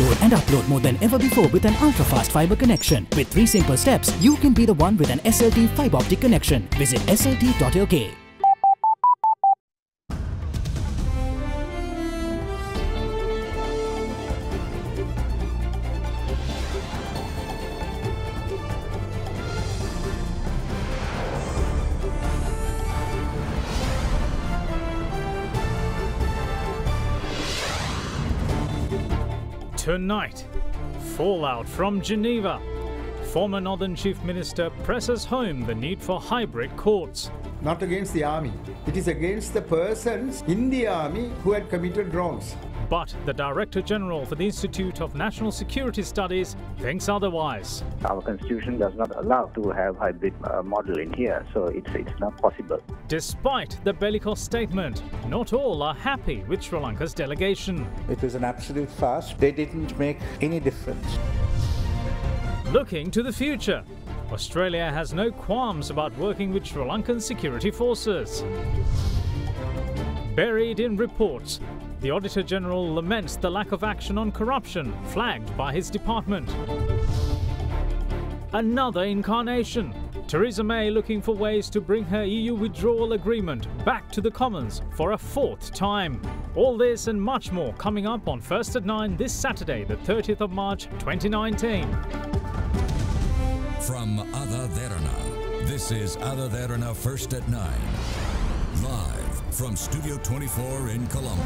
Download and upload more than ever before with an ultra-fast fiber connection. With 3 simple steps, you can be the one with an SLT fiber optic connection. Visit slt.lk. Tonight, fallout from Geneva. Former Northern Chief Minister presses home the need for hybrid courts. Not against the army. It is against the persons in the army who had committed wrongs. But the Director General for the Institute of National Security Studies thinks otherwise. Our constitution does not allow to have hybrid model in here, so it's not possible. Despite the bellicose statement, not all are happy with Sri Lanka's delegation. It was an absolute farce. They didn't make any difference. Looking to the future, Australia has no qualms about working with Sri Lankan security forces. Buried in reports, the Auditor General laments the lack of action on corruption flagged by his department. Another incarnation, Theresa May looking for ways to bring her EU withdrawal agreement back to the Commons for a 4th time. All this and much more coming up on First at 9 this Saturday, the 30th of March 2019. From AdaDerana, this is AdaDerana First at 9. Live from Studio 24 in Colombo.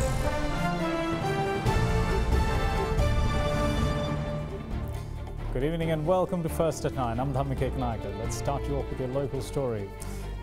Good evening and welcome to First at 9. I'm Dhammikek Naika. Let's start you off with your local story.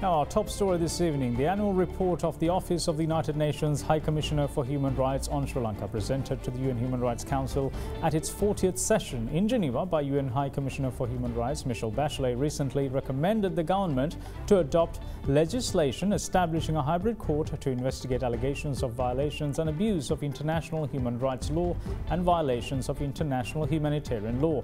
Now, our top story this evening, the annual report of the Office of the United Nations High Commissioner for Human Rights on Sri Lanka, presented to the UN Human Rights Council at its 40th session in Geneva by UN High Commissioner for Human Rights Michelle Bachelet, recently recommended the government to adopt legislation establishing a hybrid court to investigate allegations of violations and abuse of international human rights law and violations of international humanitarian law.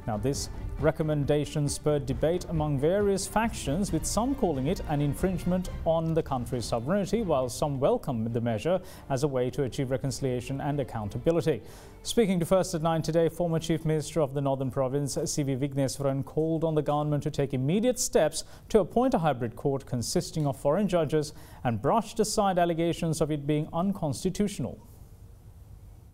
Now, this recommendation spurred debate among various factions, with some calling it an infringement on the country's sovereignty, while some welcomed the measure as a way to achieve reconciliation and accountability. Speaking to First at 9 today, former Chief Minister of the Northern Province, C.V. Vigneswaran, called on the government to take immediate steps to appoint a hybrid court consisting of foreign judges and brushed aside allegations of it being unconstitutional.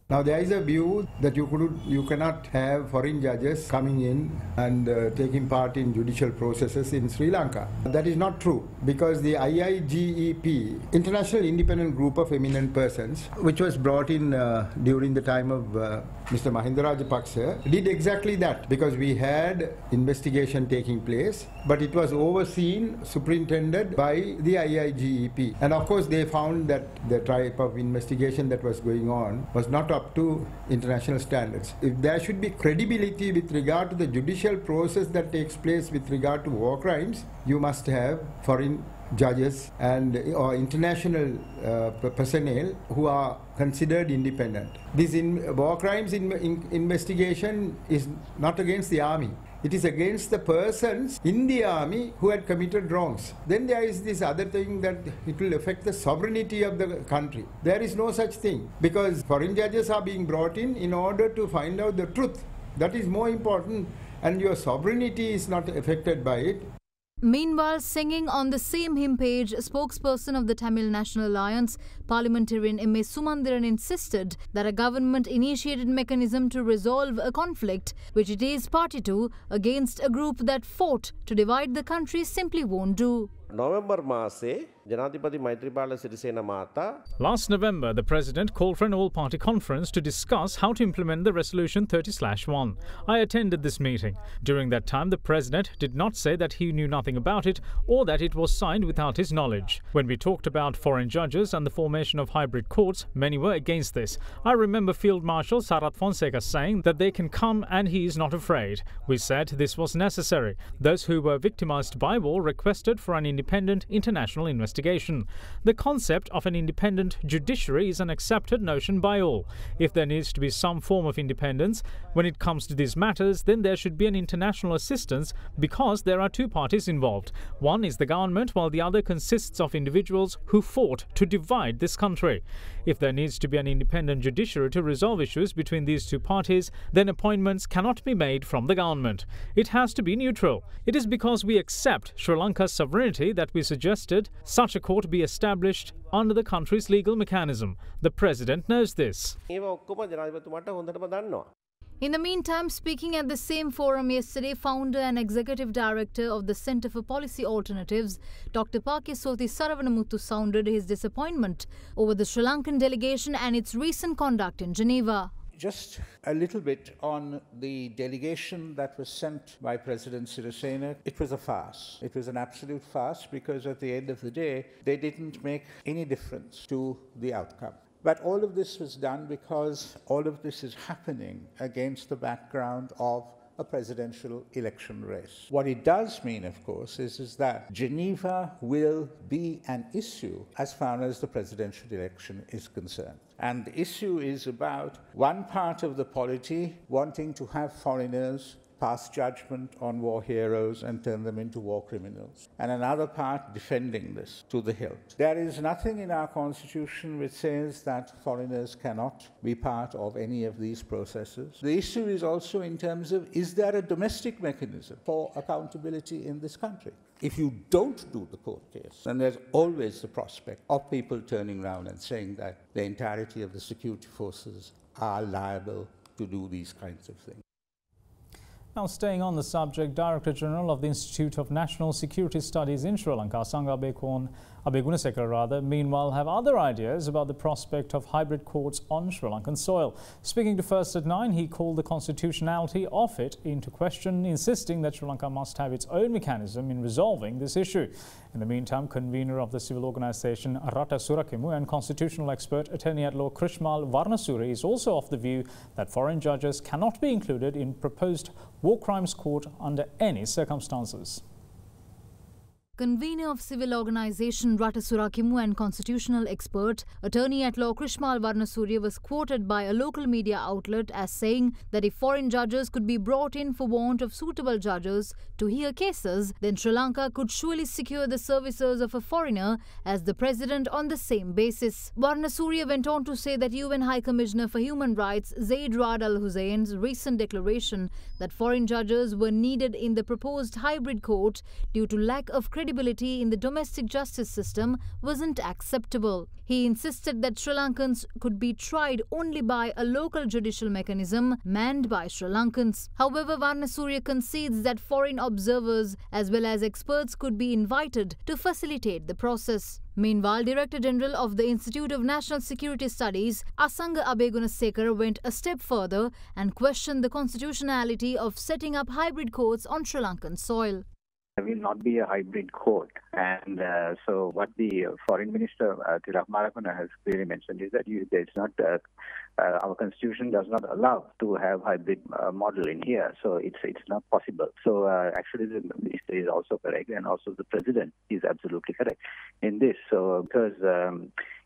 Now there is a view that you cannot have foreign judges coming in and taking part in judicial processes in Sri Lanka. That is not true, because the IIGEP, International Independent Group of Eminent Persons, which was brought in during the time of Mr. Mahinda Rajapaksa, did exactly that, because we had investigation taking place, but it was overseen, superintended by the IIGEP. And of course they found that the type of investigation that was going on was not up to international standards. If there should be credibility with regard to the judicial process that takes place with regard to war crimes, you must have foreign judges and or international personnel who are considered independent. This war crimes investigation is not against the army. It is against the persons in the army who had committed wrongs. Then there is this other thing that it will affect the sovereignty of the country. There is no such thing, because foreign judges are being brought in order to find out the truth. That is more important, and your sovereignty is not affected by it. Meanwhile, singing on the same hymn page, spokesperson of the Tamil National Alliance, parliamentarian M.A. Sumandiran, insisted that a government-initiated mechanism to resolve a conflict, which it is party to, against a group that fought to divide the country simply won't do. November මාසේ ජනාධිපති මෛත්‍රීපාල සිරිසේන මහතා Last November, the President called for an all-party conference to discuss how to implement the Resolution 30/1. I attended this meeting. During that time, the President did not say that he knew nothing about it or that it was signed without his knowledge. When we talked about foreign judges and the formation of hybrid courts, many were against this. I remember Field Marshal Sarath Fonseca saying that they can come and he is not afraid. We said this was necessary. Those who were victimized by war requested for an independent international investigation. investigation. The concept of an independent judiciary is an accepted notion by all. If there needs to be some form of independence when it comes to these matters, then there should be an international assistance because there are two parties involved. One is the government, while the other consists of individuals who fought to divide this country. If there needs to be an independent judiciary to resolve issues between these two parties, then appointments cannot be made from the government. It has to be neutral. It is because we accept Sri Lanka's sovereignty that we suggested such a court be established under the country's legal mechanism. The President knows this. In the meantime, speaking at the same forum yesterday, founder and executive director of the Centre for Policy Alternatives, Dr. Pakisoti Saravanamuthu sounded his disappointment over the Sri Lankan delegation and its recent conduct in Geneva. Just a little bit on the delegation that was sent by President Sirisena. It was a farce. It was an absolute farce because at the end of the day, they didn't make any difference to the outcome. But all of this was done because all of this is happening against the background of a presidential election race. What it does mean, of course, is that Geneva will be an issue as far as the presidential election is concerned. And the issue is about one part of the polity wanting to have foreigners pass judgment on war heroes and turn them into war criminals, and another part defending this to the hilt. There is nothing in our constitution which says that foreigners cannot be part of any of these processes. The issue is also in terms of, is there a domestic mechanism for accountability in this country? If you don't do the court case, then there's always the prospect of people turning around and saying that the entirety of the security forces are liable to do these kinds of things. Now, staying on the subject, Director General of the Institute of National Security Studies in Sri Lanka, Asanga Abegunasekara, meanwhile have other ideas about the prospect of hybrid courts on Sri Lankan soil. Speaking to First at 9, he called the constitutionality of it into question, insisting that Sri Lanka must have its own mechanism in resolving this issue. In the meantime, convener of the civil organisation Rata Surakimu and constitutional expert Attorney at Law Krishmal Varnasuri is also of the view that foreign judges cannot be included in proposed war crimes court under any circumstances. Convener of civil organisation Rata Surakimu and constitutional expert Attorney at Law Krishmal Varnasuri was quoted by a local media outlet as saying that if foreign judges could be brought in for want of suitable judges to hear cases, then Sri Lanka could surely secure the services of a foreigner as the president on the same basis. Varnasuri went on to say that UN High Commissioner for Human Rights Zaid Rad Al Hussein's recent declaration that foreign judges were needed in the proposed hybrid court due to lack of credibility in the domestic justice system wasn't acceptable. He insisted that Sri Lankans could be tried only by a local judicial mechanism manned by Sri Lankans. However, Varnasuri concedes that foreign observers as well as experts could be invited to facilitate the process. Meanwhile, Director General of the Institute of National Security Studies, Asanga Abegunasekara, went a step further and questioned the constitutionality of setting up hybrid courts on Sri Lankan soil. There will not be a hybrid court, and so what the Foreign Minister Tilak Marakona has clearly mentioned is that there's not our constitution does not allow to have hybrid model in here, so it's not possible. So actually the Minister is also correct, and also the President is absolutely correct in this. So because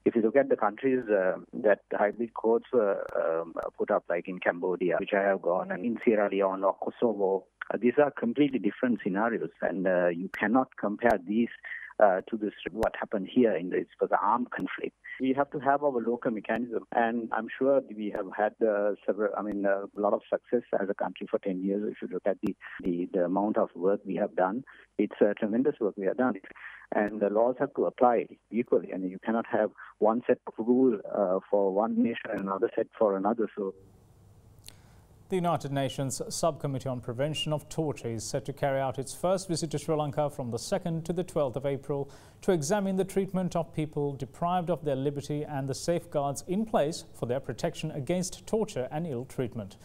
if you look at the countries that hybrid courts were put up, like in Cambodia, which I have gone, and in Sierra Leone or Kosovo, these are completely different scenarios, and you cannot compare these to this what happened here in this for the armed conflict. We have to have our local mechanism, and I'm sure we have had a lot of success as a country for 10 years. If you look at the amount of work we have done, it's tremendous work we have done. And the laws have to apply equally, and you cannot have one set of rule for one nation and another set for another. So. The United Nations Subcommittee on Prevention of Torture is set to carry out its first visit to Sri Lanka from the 2nd to the 12th of April to examine the treatment of people deprived of their liberty and the safeguards in place for their protection against torture and ill treatment.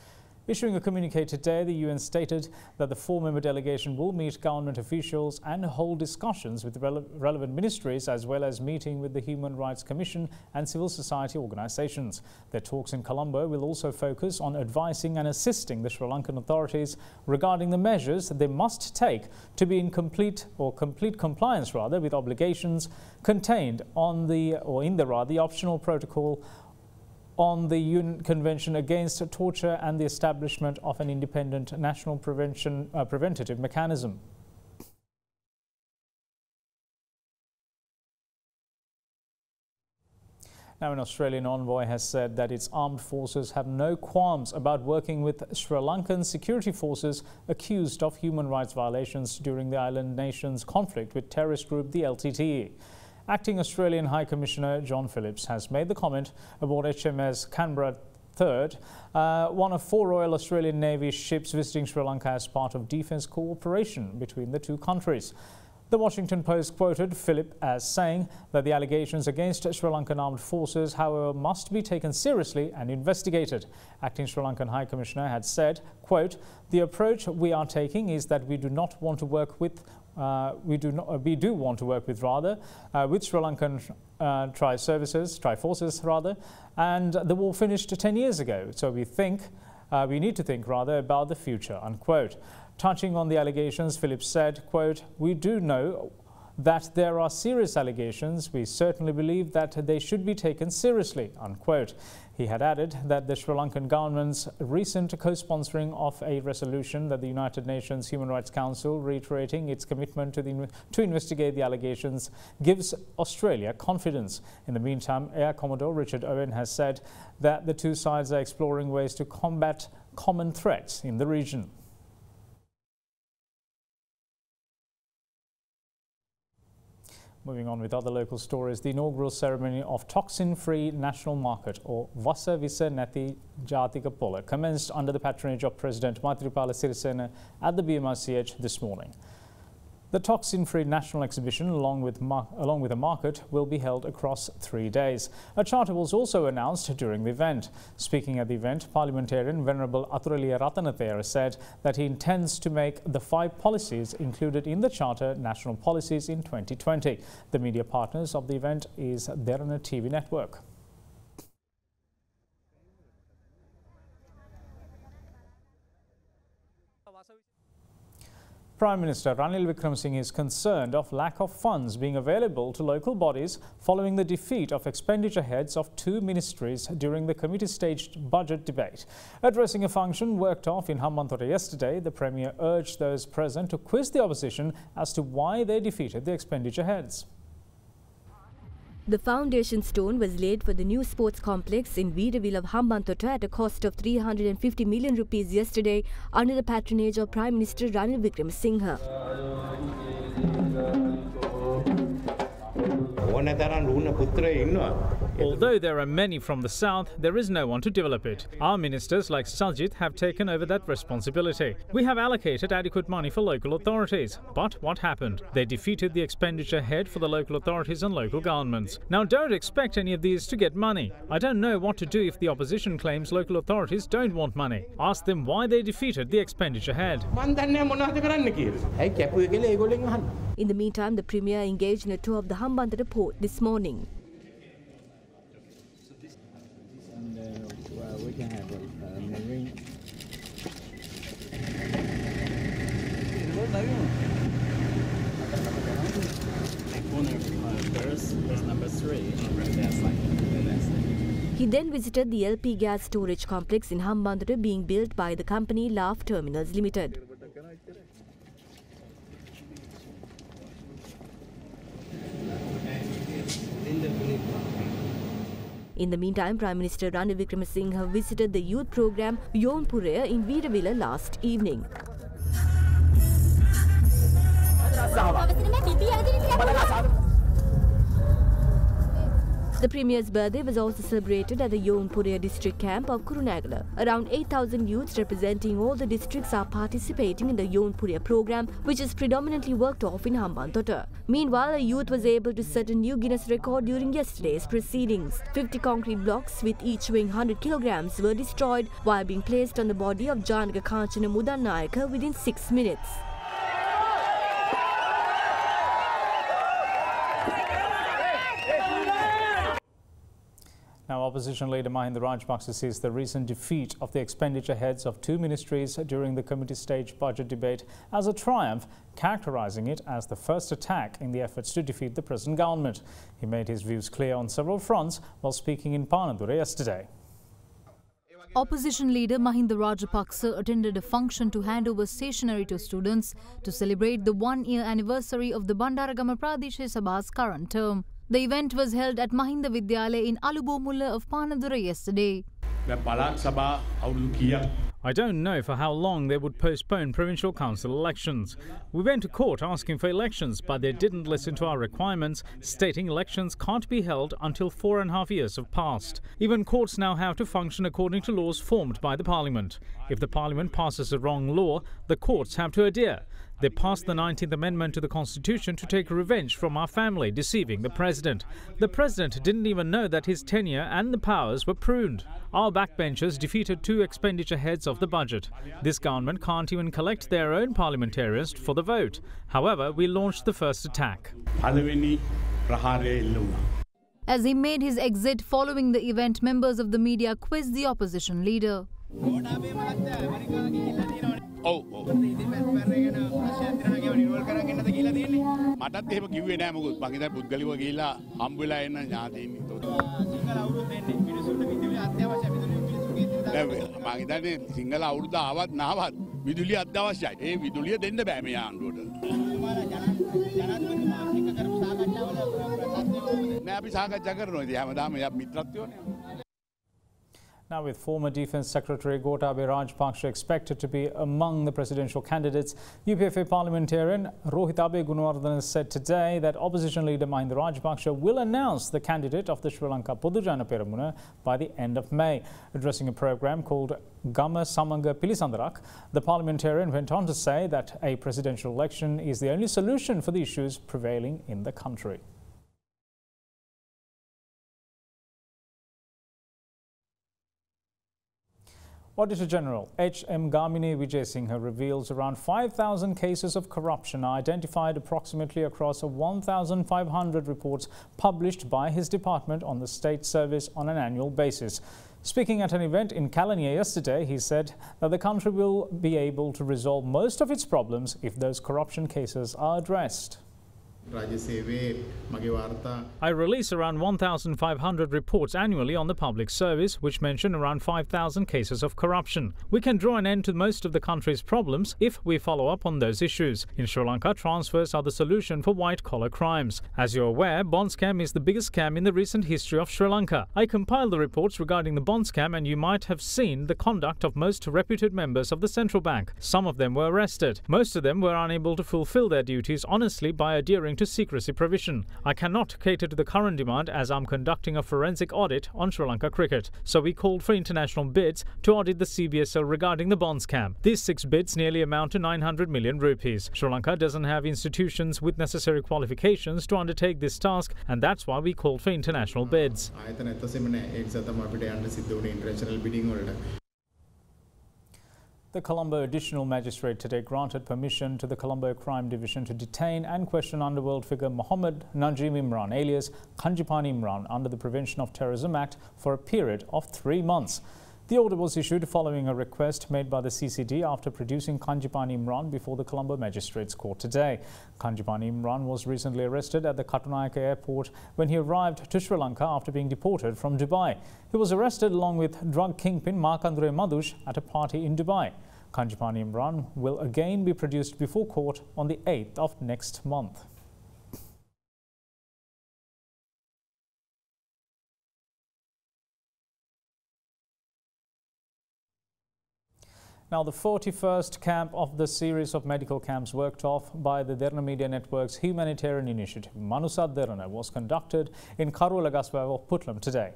Issuing a communique today, the UN stated that the 4-member delegation will meet government officials and hold discussions with relevant ministries, as well as meeting with the Human Rights Commission and civil society organisations. Their talks in Colombo will also focus on advising and assisting the Sri Lankan authorities regarding the measures that they must take to be in complete compliance with obligations contained on the optional protocol on the UN Convention Against Torture and the establishment of an independent national preventative mechanism. Now, an Australian envoy has said that its armed forces have no qualms about working with Sri Lankan security forces accused of human rights violations during the island nation's conflict with terrorist group the LTTE. Acting Australian High Commissioner John Phillips has made the comment aboard HMS Canberra III, one of 4 Royal Australian Navy ships visiting Sri Lanka as part of defence cooperation between the two countries. The Washington Post quoted Philip as saying that the allegations against Sri Lankan armed forces, however, must be taken seriously and investigated. Acting Sri Lankan High Commissioner had said, quote, "The approach we are taking is that we do not want to work with with Sri Lankan tri-forces, and the war finished 10 years ago. So we need to think about the future," unquote. Touching on the allegations, Phillips said, quote, "We do know that there are serious allegations. We certainly believe that they should be taken seriously," unquote. He had added that the Sri Lankan government's recent co-sponsoring of a resolution that the United Nations Human Rights Council reiterating its commitment to investigate the allegations gives Australia confidence. In the meantime, Air Commodore Richard Owen has said that the two sides are exploring ways to combat common threats in the region. Moving on with other local stories, the inaugural ceremony of Toxin-Free National Market, or Vasa Visa Nathi Jathika Pola, commenced under the patronage of President Maithripala Sirisena at the BMRCH this morning. The Toxin-Free National Exhibition, along with a market, will be held across 3 days. A charter was also announced during the event. Speaking at the event, Parliamentarian Venerable Athuraliya Ratanathera said that he intends to make the 5 policies included in the charter national policies in 2020. The media partners of the event is Derana TV network. Prime Minister Ranil Wickremesinghe is concerned of lack of funds being available to local bodies following the defeat of expenditure heads of 2 ministries during the committee-staged budget debate. Addressing a function worked off in Hambantota yesterday, the Premier urged those present to quiz the opposition as to why they defeated the expenditure heads. The foundation stone was laid for the new sports complex in Veeraville of Hambantota at a cost of 350 million rupees yesterday under the patronage of Prime Minister Ranil Wickremesinghe. Although there are many from the south, there is no one to develop it. Our ministers like Sajith have taken over that responsibility. We have allocated adequate money for local authorities. But what happened? They defeated the expenditure head for the local authorities and local governments. Now don't expect any of these to get money. I don't know what to do if the opposition claims local authorities don't want money. Ask them why they defeated the expenditure head. In the meantime, the Premier engaged in a tour of the Hambantota port this morning. We can have a marine. There's number 3. He then visited the LP gas storage complex in Hambantota being built by the company Laugh Terminals Limited. In the meantime, Prime Minister Ranil Wickremesinghe visited the youth program Yonpuraya in Veeraville last evening. The Premier's birthday was also celebrated at the Yaunpuriya district camp of Kurunegala. Around 8,000 youths representing all the districts are participating in the Yaunpuriya program, which is predominantly worked off in Hambantota. Meanwhile, a youth was able to set a new Guinness record during yesterday's proceedings. 50 concrete blocks with each weighing 100 kilograms were destroyed while being placed on the body of Janaka Kanchana Mudannayaka within 6 minutes. Now, opposition leader Mahinda Rajapaksa sees the recent defeat of the expenditure heads of 2 ministries during the committee stage budget debate as a triumph, characterising it as the first attack in the efforts to defeat the present government. He made his views clear on several fronts while speaking in Panadura yesterday. Opposition leader Mahinda Rajapaksa attended a function to hand over stationery to students to celebrate the 1-year anniversary of the Bandaragama Pradeshiya Sabha's current term. The event was held at Mahinda Vidyalaya in Alubomulla of Panadura yesterday. I don't know for how long they would postpone provincial council elections. We went to court asking for elections, but they didn't listen to our requirements, stating elections can't be held until 4.5 years have passed. Even courts now have to function according to laws formed by the parliament. If the parliament passes a wrong law, the courts have to adhere. They passed the 19th Amendment to the Constitution to take revenge from our family, deceiving the President. The President didn't even know that his tenure and the powers were pruned. Our backbenchers defeated 2 expenditure heads of the budget. This government can't even collect their own parliamentarians for the vote. However, we launched the first attack. As he made his exit following the event, members of the media quizzed the opposition leader. Now, with former Defence Secretary Gotabaya Rajapaksa expected to be among the presidential candidates, UPFA parliamentarian Rohitabe Gunawardena said today that opposition leader Mahinda Rajapaksa will announce the candidate of the Sri Lanka Podujana Peramuna by the end of May. Addressing a program called Gama Samanga Pilisandarak, the parliamentarian went on to say that a presidential election is the only solution for the issues prevailing in the country. Auditor General H.M. Gamini Vijayasinghe reveals around 5,000 cases of corruption are identified approximately across 1,500 reports published by his department on the state service on an annual basis. Speaking at an event in Kalaniya yesterday, he said that the country will be able to resolve most of its problems if those corruption cases are addressed. I release around 1,500 reports annually on the public service, which mention around 5,000 cases of corruption. We can draw an end to most of the country's problems if we follow up on those issues. In Sri Lanka, transfers are the solution for white-collar crimes. As you're aware, bond scam is the biggest scam in the recent history of Sri Lanka. I compiled the reports regarding the bond scam, and you might have seen the conduct of most reputed members of the central bank. Some of them were arrested. Most of them were unable to fulfill their duties honestly by adhering to secrecy provision. I cannot cater to the current demand as I'm conducting a forensic audit on Sri Lanka cricket. So we called for international bids to audit the CBSL regarding the bond scam. These 6 bids nearly amount to 900 million rupees. Sri Lanka doesn't have institutions with necessary qualifications to undertake this task, and that's why we called for international bids. The Colombo Additional Magistrate today granted permission to the Colombo Crime Division to detain and question underworld figure Mohammed Najim Imran, alias Kanjipan Imran, under the Prevention of Terrorism Act for a period of 3 months. The order was issued following a request made by the CCD after producing Kanjipan Imran before the Colombo Magistrates Court today. Kanjipan Imran was recently arrested at the Katunayake airport when he arrived to Sri Lanka after being deported from Dubai. He was arrested along with drug kingpin Markandre Madush at a party in Dubai. Kanjipan Imran will again be produced before court on the 8th of next month. Now, the 41st camp of the series of medical camps worked off by the Derana Media Network's humanitarian initiative, AdaDerana, was conducted in Karulagaswava of Putlam today.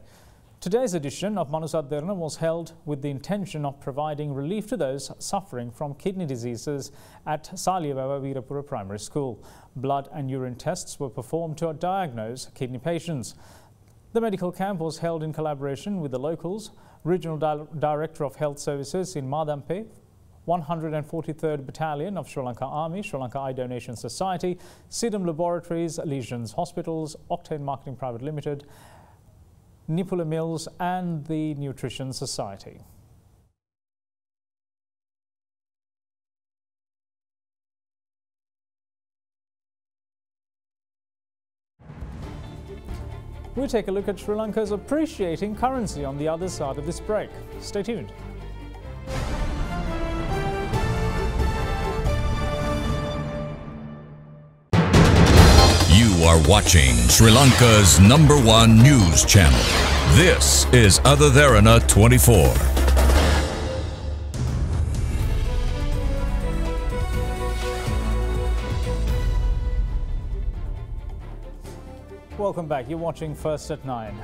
Today's edition of AdaDerana was held with the intention of providing relief to those suffering from kidney diseases at Saliyavawa Veerapura Primary School. Blood and urine tests were performed to diagnose kidney patients. The medical camp was held in collaboration with the locals, Regional Director of Health Services in Madampe, 143rd Battalion of Sri Lanka Army, Sri Lanka Eye Donation Society, Sidam Laboratories, Lesions Hospitals, Octane Marketing Private Limited, Nipula Mills and the Nutrition Society. We take a look at Sri Lanka's appreciating currency on the other side of this break. Stay tuned. You are watching Sri Lanka's #1 news channel. This is AdaDerana 24. Welcome back. You're watching First at 9.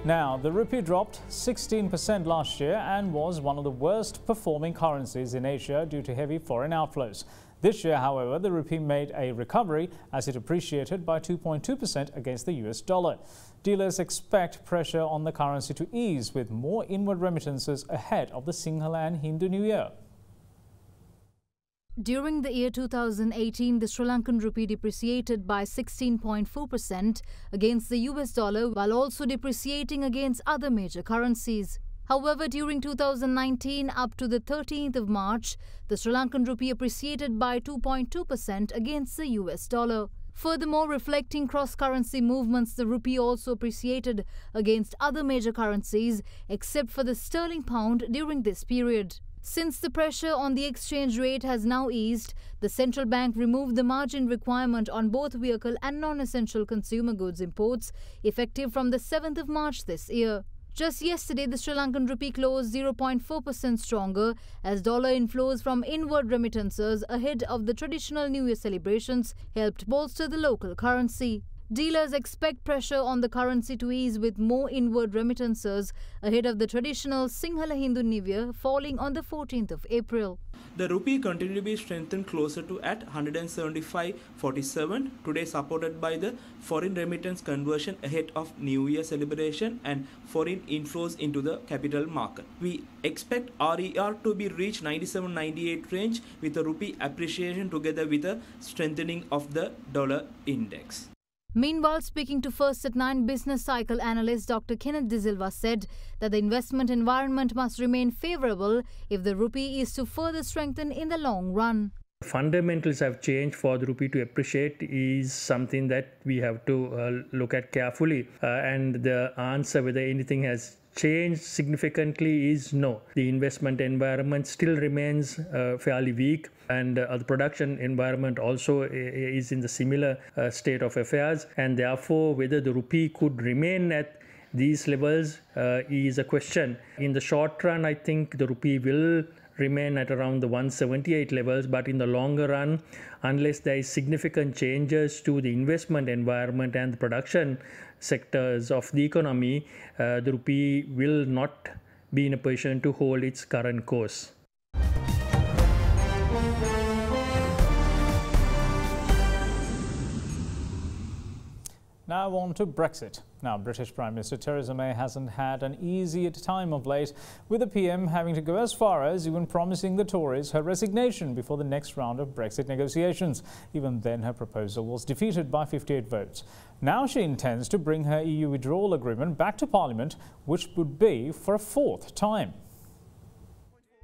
Now, the rupee dropped 16% last year and was one of the worst performing currencies in Asia due to heavy foreign outflows. This year, however, the rupee made a recovery as it appreciated by 2.2% against the US dollar. Dealers expect pressure on the currency to ease with more inward remittances ahead of the Sinhala and Hindu New Year. During the year 2018, the Sri Lankan rupee depreciated by 16.4% against the US dollar while also depreciating against other major currencies. However, during 2019 up to the 13th of March, the Sri Lankan rupee appreciated by 2.2% against the US dollar. Furthermore, reflecting cross-currency movements, the rupee also appreciated against other major currencies except for the sterling pound during this period. Since the pressure on the exchange rate has now eased, the central bank removed the margin requirement on both vehicle and non-essential consumer goods imports, effective from the 7th of March this year. Just yesterday, the Sri Lankan rupee closed 0.4% stronger as dollar inflows from inward remittances ahead of the traditional New Year celebrations helped bolster the local currency. Dealers expect pressure on the currency to ease with more inward remittances ahead of the traditional Sinhala Hindu New Year falling on the 14th of April. The rupee continued to be strengthened closer to at 175.47, today supported by the foreign remittance conversion ahead of New Year celebration and foreign inflows into the capital market. We expect RER to be reached 97-98 range with the rupee appreciation together with a strengthening of the dollar index. Meanwhile, speaking to First at 9 business cycle analyst Dr. Kenneth De Silva said that the investment environment must remain favourable if the rupee is to further strengthen in the long run. Fundamentals have changed for the rupee to appreciate is something that we have to look at carefully, and the answer whether anything has changed significantly is no. The investment environment still remains fairly weak, and the production environment also is in the similar state of affairs, and therefore whether the rupee could remain at these levels is a question. In the short run, I think the rupee will remain at around the 178 levels, but in the longer run, unless there is significant changes to the investment environment and the production sectors of the economy, the rupee will not be in a position to hold its current course. Now on to Brexit. Now, British Prime Minister Theresa May hasn't had an easy time of late, with the PM having to go as far as even promising the Tories her resignation before the next round of Brexit negotiations. Even then, her proposal was defeated by 58 votes. Now she intends to bring her EU withdrawal agreement back to Parliament, which would be for a fourth time.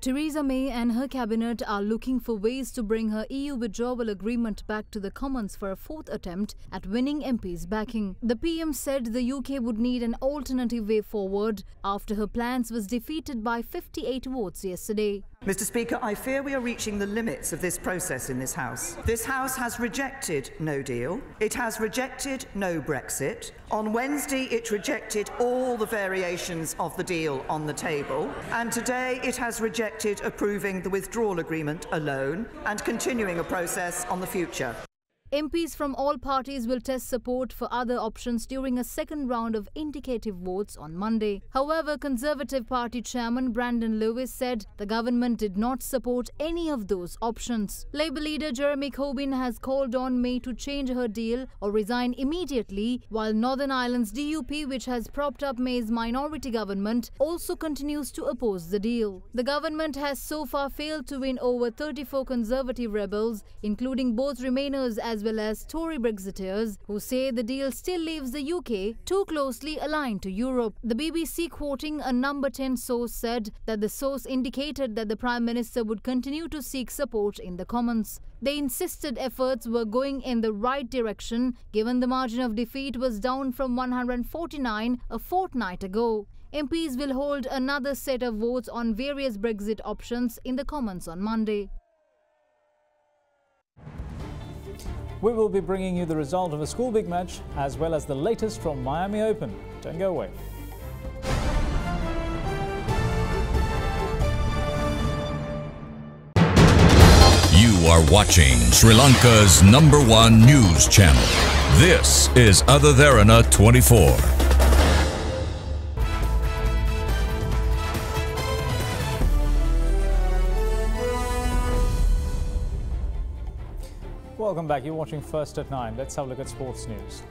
Theresa May and her cabinet are looking for ways to bring her EU withdrawal agreement back to the Commons for a fourth attempt at winning MPs' backing. The PM said the UK would need an alternative way forward after her plans was defeated by 58 votes yesterday. Mr. Speaker, I fear we are reaching the limits of this process in this House. This House has rejected no deal. It has rejected no Brexit. On Wednesday, it rejected all the variations of the deal on the table. And today, it has rejected approving the withdrawal agreement alone and continuing a process on the future. MPs from all parties will test support for other options during a second round of indicative votes on Monday. However, Conservative Party Chairman Brandon Lewis said the government did not support any of those options. Labour leader Jeremy Corbyn has called on May to change her deal or resign immediately, while Northern Ireland's DUP, which has propped up May's minority government, also continues to oppose the deal. The government has so far failed to win over 34 Conservative rebels, including both Remainers as well as Tory Brexiteers, who say the deal still leaves the UK too closely aligned to Europe. The BBC, quoting a Number 10 source, said that the source indicated that the Prime Minister would continue to seek support in the Commons. They insisted efforts were going in the right direction, given the margin of defeat was down from 149 a fortnight ago. MPs will hold another set of votes on various Brexit options in the Commons on Monday. We will be bringing you the result of a school big match as well as the latest from Miami Open. Don't go away. You are watching Sri Lanka's #1 news channel. This is AdaDerana 24. Welcome back. You're watching First at 9. Let's have a look at sports news.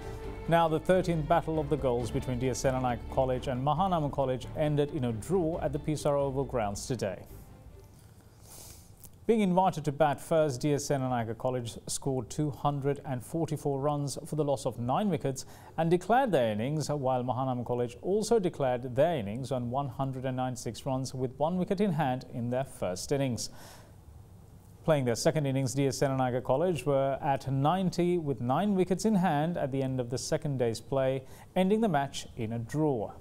Now, the 13th battle of the goals between DS Senanayake College and Mahanama College ended in a draw at the Pisara Oval grounds today. Being invited to bat first, DS Senanayake College scored 244 runs for the loss of 9 wickets and declared their innings, while Mahanama College also declared their innings on 196 runs with 1 wicket in hand in their first innings. Playing their second innings, DS Senanayake College were at 90 with 9 wickets in hand at the end of the second day's play, ending the match in a draw.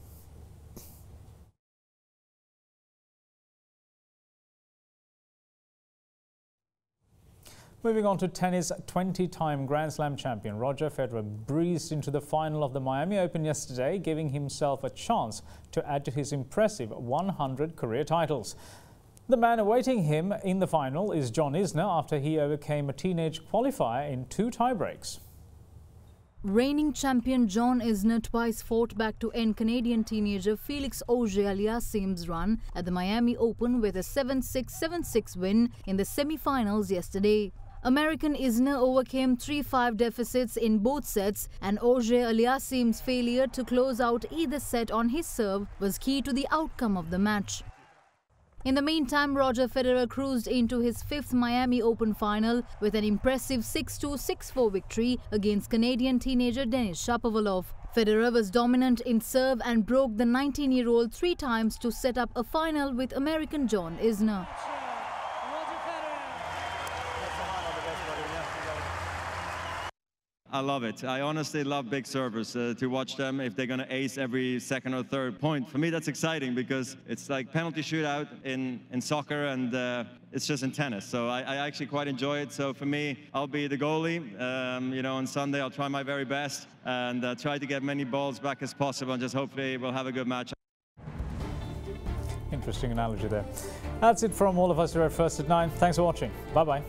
Moving on to tennis, 20-time Grand Slam champion Roger Federer breezed into the final of the Miami Open yesterday, giving himself a chance to add to his impressive 100 career titles. The man awaiting him in the final is John Isner after he overcame a teenage qualifier in 2 tiebreaks. Reigning champion John Isner twice fought back to end Canadian teenager Felix Auger-Aliassime's run at the Miami Open with a 7-6, 7-6 win in the semi-finals yesterday. American Isner overcame 3-5 deficits in both sets, and Auger-Aliassime's failure to close out either set on his serve was key to the outcome of the match. In the meantime, Roger Federer cruised into his 5th Miami Open final with an impressive 6-2, 6-4 victory against Canadian teenager Denis Shapovalov. Federer was dominant in serve and broke the 19-year-old 3 times to set up a final with American John Isner. I love it. I honestly love big servers, to watch them if they're going to ace every second or third point. For me, that's exciting because it's like penalty shootout in soccer, and it's just in tennis. So I actually quite enjoy it. So for me, I'll be the goalie. You know, on Sunday, I'll try my very best and try to get many balls back as possible, and just hopefully we'll have a good match. Interesting analogy there. That's it from all of us here at First at 9. Thanks for watching. Bye-bye.